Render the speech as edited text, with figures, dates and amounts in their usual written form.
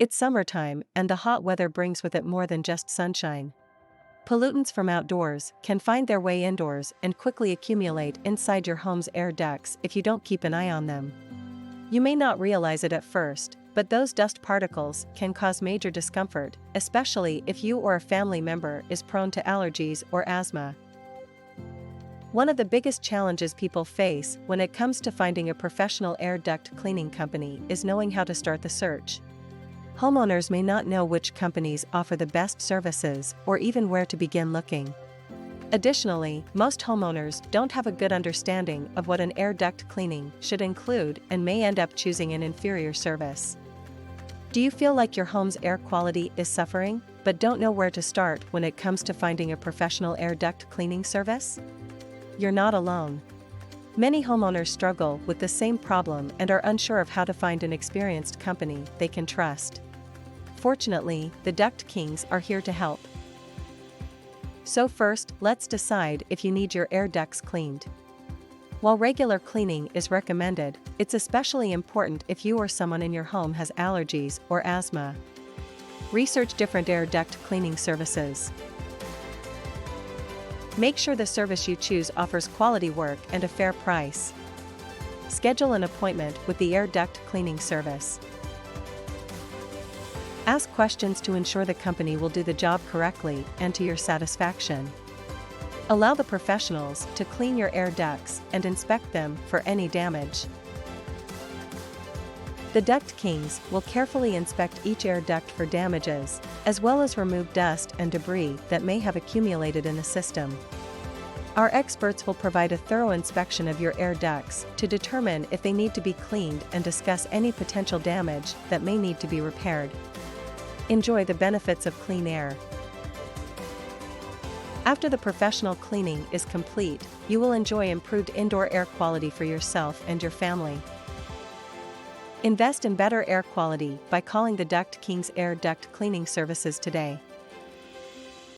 It's summertime, and the hot weather brings with it more than just sunshine. Pollutants from outdoors can find their way indoors and quickly accumulate inside your home's air ducts if you don't keep an eye on them. You may not realize it at first, but those dust particles can cause major discomfort, especially if you or a family member is prone to allergies or asthma. One of the biggest challenges people face when it comes to finding a professional air duct cleaning company is knowing how to start the search. Homeowners may not know which companies offer the best services or even where to begin looking. Additionally, most homeowners don't have a good understanding of what an air duct cleaning should include and may end up choosing an inferior service. Do you feel like your home's air quality is suffering, but don't know where to start when it comes to finding a professional air duct cleaning service? You're not alone. Many homeowners struggle with the same problem and are unsure of how to find an experienced company they can trust. Fortunately, the Duct Kings are here to help. So first, let's decide if you need your air ducts cleaned. While regular cleaning is recommended, it's especially important if you or someone in your home has allergies or asthma. Research different air duct cleaning services. Make sure the service you choose offers quality work and a fair price. Schedule an appointment with the air duct cleaning service. Ask questions to ensure the company will do the job correctly and to your satisfaction. Allow the professionals to clean your air ducts and inspect them for any damage. The Duct Kings will carefully inspect each air duct for damages, as well as remove dust and debris that may have accumulated in the system. Our experts will provide a thorough inspection of your air ducts to determine if they need to be cleaned and discuss any potential damage that may need to be repaired. Enjoy the benefits of clean air. After the professional cleaning is complete, you will enjoy improved indoor air quality for yourself and your family. Invest in better air quality by calling the Duct Kings Air Duct Cleaning Services today.